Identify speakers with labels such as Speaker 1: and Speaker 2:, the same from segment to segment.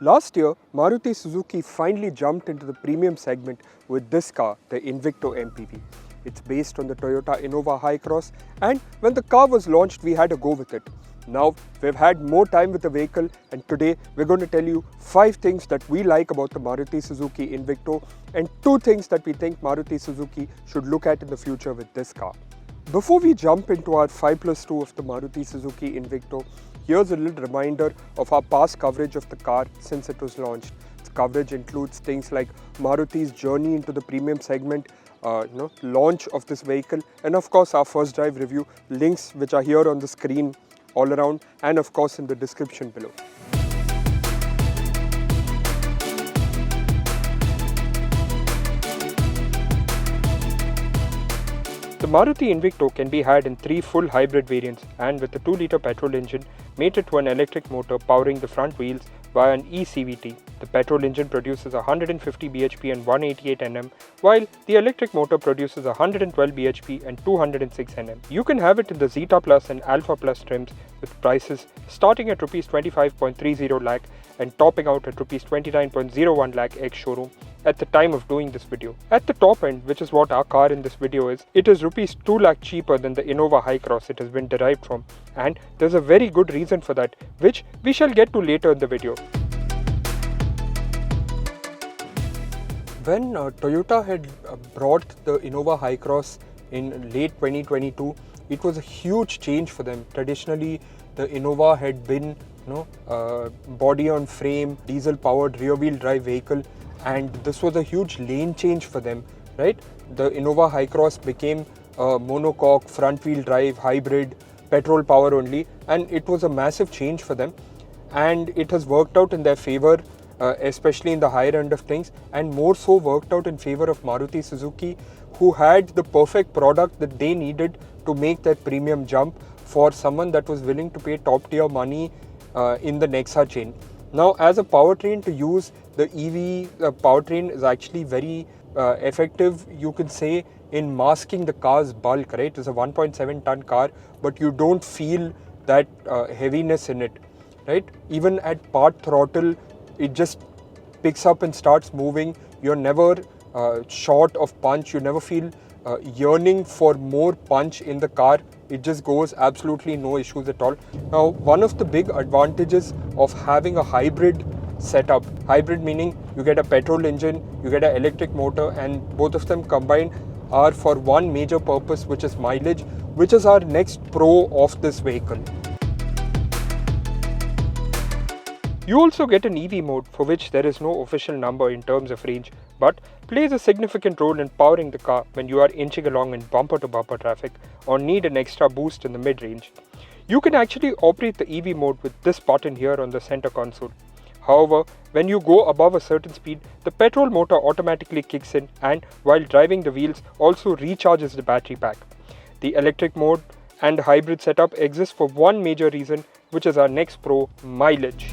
Speaker 1: Last year, Maruti Suzuki finally jumped into the premium segment with this car, the Invicto MPV. It's based on the Toyota Innova Hycross, and when the car was launched, we had a go with it. Now, we've had more time with the vehicle, and today we're going to tell you 5 things that we like about the Maruti Suzuki Invicto and 2 things that we think Maruti Suzuki should look at in the future with this car. Before we jump into our 5+2 of the Maruti Suzuki Invicto, here's a little reminder of our past coverage of the car since it was launched. The coverage includes things like Maruti's journey into the premium segment, launch of this vehicle, and of course our first drive review, links which are here on the screen all around and of course in the description below. The Maruti Invicto can be had in 3 full hybrid variants and with a 2-litre petrol engine mated to an electric motor powering the front wheels via an eCVT. The petrol engine produces 150 bhp and 188 Nm, while the electric motor produces 112 bhp and 206 Nm. You can have it in the Zeta Plus and Alpha Plus trims with prices starting at Rs 25.30 lakh and topping out at Rs 29.01 lakh ex-showroom at the time of doing this video. At the top end, which is what our car in this video is, it is Rs 2 lakh cheaper than the Innova Hycross it has been derived from, and there's a very good reason for that, which we shall get to later in the video. When Toyota had brought the Innova Hycross in late 2022, it was a huge change for them. Traditionally, the Innova had been body on frame, diesel powered rear wheel drive vehicle, and this was a huge lane change for them, right? The Innova Hycross became a monocoque, front wheel drive, hybrid, petrol power only, and it was a massive change for them, and it has worked out in their favor, especially in the higher end of things, and more so worked out in favor of Maruti Suzuki, who had the perfect product that they needed to make that premium jump for someone that was willing to pay top tier money in the Nexa chain. Now, as a powertrain, to use the EV powertrain is actually very effective, you can say, in masking the car's bulk, right? It's a 1.7 ton car, but you don't feel that heaviness in it, right? Even at part throttle, it just picks up and starts moving. You're never short of punch. You never feel yearning for more punch in the car. It just goes, absolutely no issues at all. Now, one of the big advantages of having a hybrid setup, hybrid meaning you get a petrol engine, you get an electric motor, and both of them combined are for one major purpose, which is mileage, which is our next pro of this vehicle. You also get an EV mode for which there is no official number in terms of range, but plays a significant role in powering the car when you are inching along in bumper to bumper traffic or need an extra boost in the mid-range. You can actually operate the EV mode with this button here on the center console. However, when you go above a certain speed, the petrol motor automatically kicks in and while driving the wheels also recharges the battery pack. The electric mode and hybrid setup exists for one major reason, which is our next pro, mileage.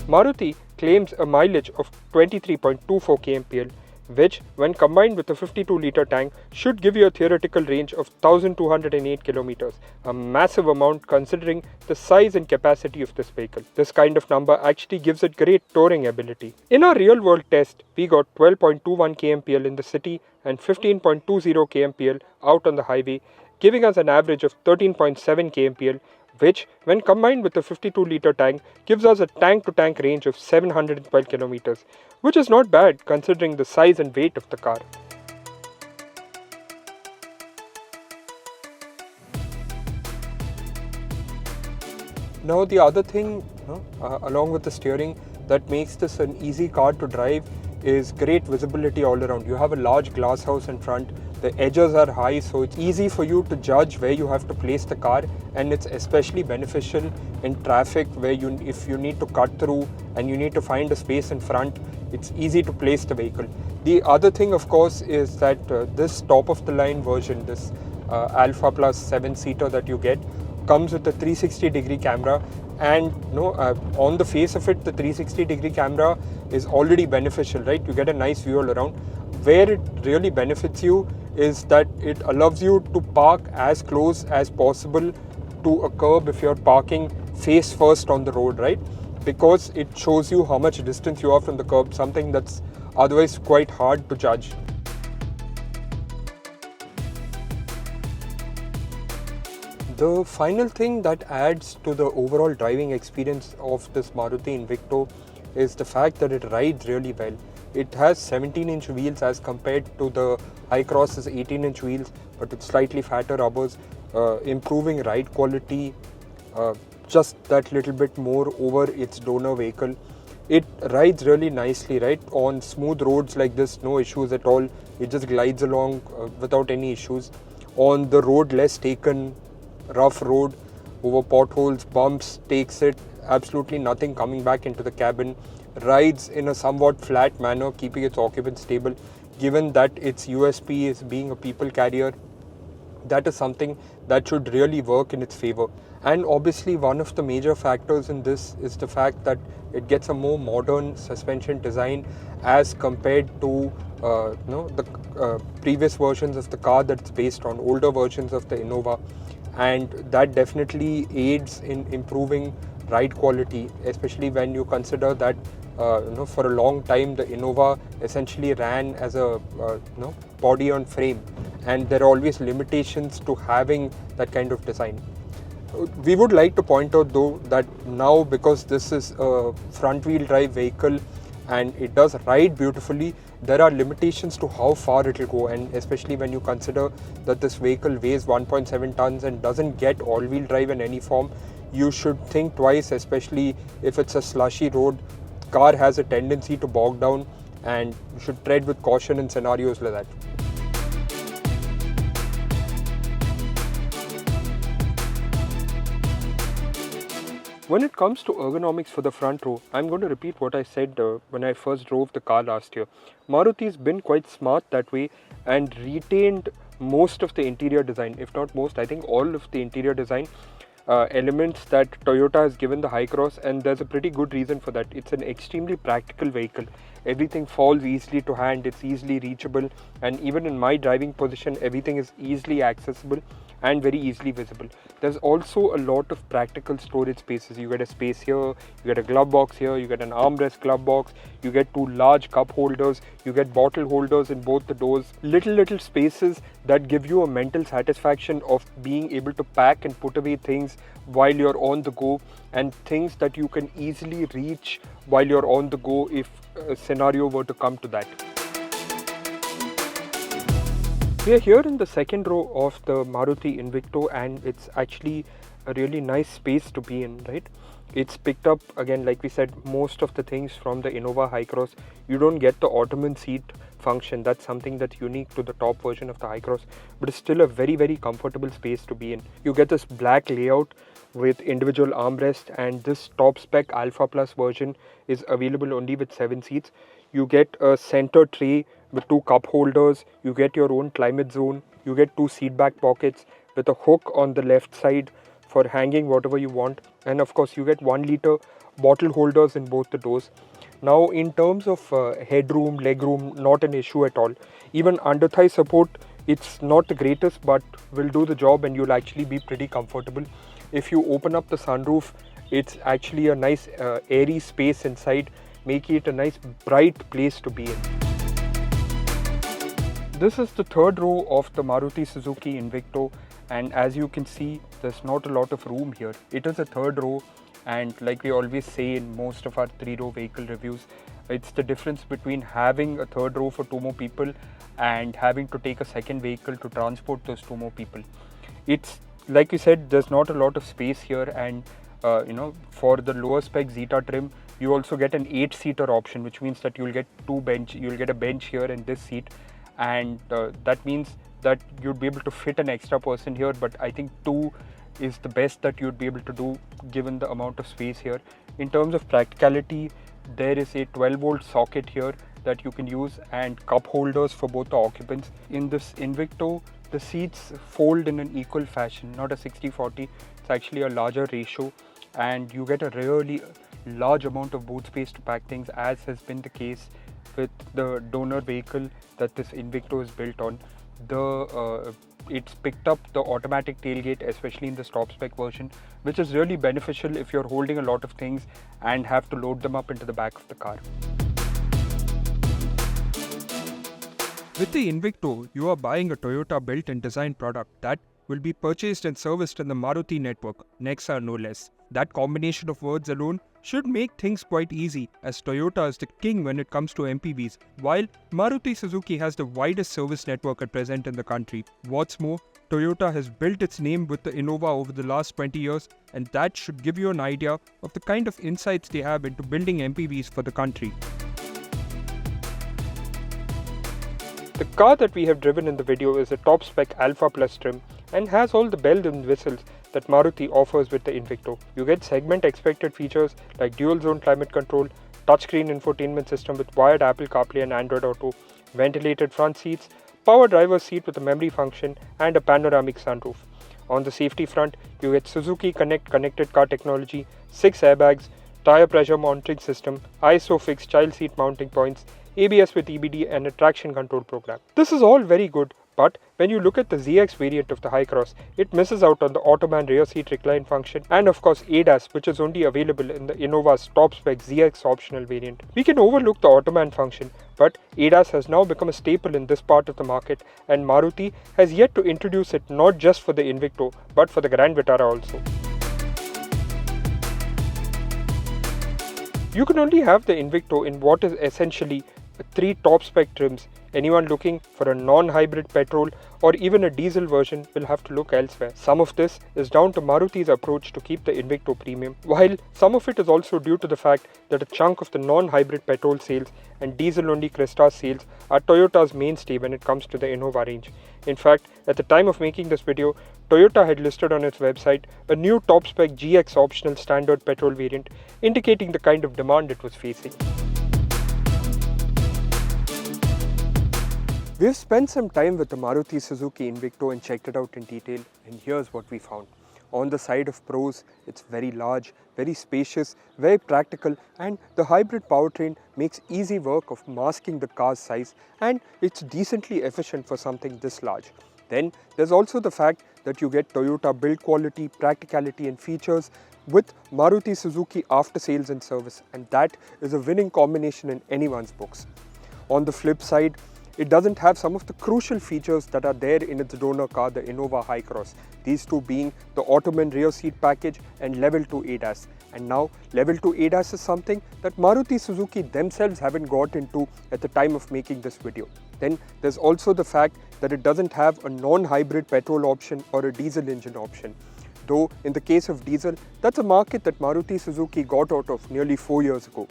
Speaker 1: Maruti claims a mileage of 23.24 kmpl, which, when combined with a 52-litre tank, should give you a theoretical range of 1208 kilometers, a massive amount considering the size and capacity of this vehicle. This kind of number actually gives it great touring ability. In our real-world test, we got 12.21 kmpl in the city and 15.20 kmpl out on the highway, giving us an average of 13.7 kmpl, which, when combined with a 52-litre tank, gives us a tank-to-tank range of 712 kilometers, which is not bad considering the size and weight of the car. Now, the other thing, along with the steering, that makes this an easy car to drive is great visibility all around. You have a large glass house in front. The edges are high, so it's easy for you to judge where you have to place the car, and it's especially beneficial in traffic where if you need to cut through and you need to find a space in front, it's easy to place the vehicle. The other thing, of course, is that this top of the line version, this Alpha Plus 7-seater that you get, comes with a 360-degree camera, and on the face of it, the 360-degree camera is already beneficial, right? You get a nice view all around. Where it really benefits you is that it allows you to park as close as possible to a curb if you're parking face first on the road, right? Because it shows you how much distance you are from the curb, something that's otherwise quite hard to judge. The final thing that adds to the overall driving experience of this Maruti Invicto is the fact that it rides really well. It has 17-inch wheels as compared to the Hycross's 18-inch wheels, but with slightly fatter rubbers, improving ride quality just that little bit more over its donor vehicle. It rides really nicely, right? On smooth roads like this, no issues at all. It just glides along without any issues. On the road less taken, rough road, over potholes, bumps, takes it, absolutely nothing coming back into the cabin. Rides in a somewhat flat manner, keeping its occupants stable. Given that its USP is being a people carrier, that is something that should really work in its favor. And obviously one of the major factors in this is the fact that it gets a more modern suspension design as compared to the previous versions of the car that it's based on, older versions of the Innova. And that definitely aids in improving ride quality, especially when you consider that for a long time the Innova essentially ran as a body on frame, and there are always limitations to having that kind of design. We would like to point out though that now, because this is a front wheel drive vehicle and it does ride beautifully, there are limitations to how far it will go, and especially when you consider that this vehicle weighs 1.7 tons and doesn't get all-wheel drive in any form, you should think twice, especially if it's a slushy road. The car has a tendency to bog down, and you should tread with caution in scenarios like that. When it comes to ergonomics for the front row, I'm going to repeat what I said when I first drove the car last year. Maruti's been quite smart that way and retained most of the interior design, if not most, I think all of the interior design elements that Toyota has given the Hycross, and there's a pretty good reason for that. It's an extremely practical vehicle. Everything falls easily to hand, it's easily reachable, and even in my driving position, everything is easily accessible and very easily visible. There's also a lot of practical storage spaces. You get a space here, you get a glove box here, you get an armrest glove box, you get two large cup holders, you get bottle holders in both the doors. Little spaces that give you a mental satisfaction of being able to pack and put away things while you're on the go, and things that you can easily reach while you're on the go if a scenario were to come to that. We are here in the second row of the Maruti Invicto, and it's actually a really nice space to be in, right? It's picked up, again, like we said, most of the things from the Innova Hycross. You don't get the ottoman seat function. That's something that's unique to the top version of the Hycross, but it's still a very comfortable space to be in. You get this black layout with individual armrest, and this top spec Alpha Plus version is available only with 7 seats. You get a center tray with 2 cup holders, you get your own climate zone, you get 2 seat back pockets with a hook on the left side for hanging whatever you want, and of course you get 1 liter bottle holders in both the doors. Now in terms of headroom, legroom, not an issue at all. Even under thigh support, it's not the greatest, but will do the job and you'll actually be pretty comfortable. If you open up the sunroof, it's actually a nice airy space inside, making it a nice bright place to be in. This is the third row of the Maruti Suzuki Invicto, and as you can see, there's not a lot of room here. It is a third row, and like we always say in most of our 3-row vehicle reviews, it's the difference between having a third row for 2 more people and having to take a second vehicle to transport those 2 more people. It's like we said, there's not a lot of space here, and for the lower spec Zeta trim, you also get an 8-seater option, which means that you'll get a bench here and this seat, and that means that you'd be able to fit an extra person here, but I think 2 is the best that you'd be able to do given the amount of space here. In terms of practicality, there is a 12-volt socket here that you can use, and cup holders for both the occupants. In this Invicto, the seats fold in an equal fashion, not a 60-40, it's actually a larger ratio, and you get a really large amount of boot space to pack things, as has been the case with the donor vehicle that this Invicto is built on. The it's picked up the automatic tailgate, especially in the top spec version, which is really beneficial if you're holding a lot of things and have to load them up into the back of the car. With the Invicto, you are buying a Toyota built and designed product that will be purchased and serviced in the Maruti network, Nexa no less. That combination of words alone should make things quite easy, as Toyota is the king when it comes to MPVs, while Maruti Suzuki has the widest service network at present in the country. What's more, Toyota has built its name with the Innova over the last 20 years, and that should give you an idea of the kind of insights they have into building MPVs for the country. The car that we have driven in the video is a top spec Alpha Plus trim and has all the bells and whistles that Maruti offers with the Invicto. You get segment expected features like dual zone climate control, touchscreen infotainment system with wired Apple CarPlay and Android Auto, ventilated front seats, power driver's seat with a memory function and a panoramic sunroof. On the safety front, you get Suzuki Connect connected car technology, 6 airbags, tire pressure monitoring system, ISOFIX child seat mounting points, ABS with EBD and a traction control program. This is all very good, but when you look at the ZX variant of the Hycross, it misses out on the Ottoman rear seat recline function and of course ADAS, which is only available in the Innova's top spec ZX optional variant. We can overlook the Ottoman function, but ADAS has now become a staple in this part of the market, and Maruti has yet to introduce it not just for the Invicto but for the Grand Vitara also. You can only have the Invicto in what is essentially 3 top spec trims. Anyone looking for a non-hybrid petrol or even a diesel version will have to look elsewhere. Some of this is down to Maruti's approach to keep the Invicto premium, while some of it is also due to the fact that a chunk of the non-hybrid petrol sales and diesel-only Cresta sales are Toyota's mainstay when it comes to the Innova range. In fact, at the time of making this video, Toyota had listed on its website a new top spec GX optional standard petrol variant, indicating the kind of demand it was facing. We've spent some time with the Maruti Suzuki Invicto and checked it out in detail, and here's what we found. On the side of pros, it's very large, very spacious, very practical, and the hybrid powertrain makes easy work of masking the car's size, and it's decently efficient for something this large. Then there's also the fact that you get Toyota build quality, practicality and features with Maruti Suzuki after sales and service, and that is a winning combination in anyone's books. On the flip side, it doesn't have some of the crucial features that are there in its donor car, the Innova Hycross. These two being the Ottoman rear seat package and level 2 ADAS. And now level 2 ADAS is something that Maruti Suzuki themselves haven't got into at the time of making this video. Then there's also the fact that it doesn't have a non-hybrid petrol option or a diesel engine option. Though in the case of diesel, that's a market that Maruti Suzuki got out of nearly 4 years ago.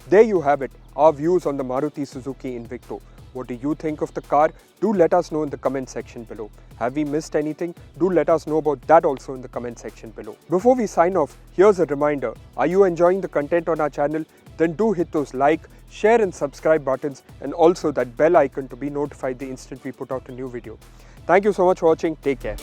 Speaker 1: There you have it, our views on the Maruti Suzuki Invicto. What do you think of the car? Do let us know in the comment section below. Have we missed anything? Do let us know about that also in the comment section below. Before we sign off, here's a reminder. Are you enjoying the content on our channel? Then do hit those like, share and subscribe buttons, and also that bell icon to be notified the instant we put out a new video. Thank you so much for watching. Take care.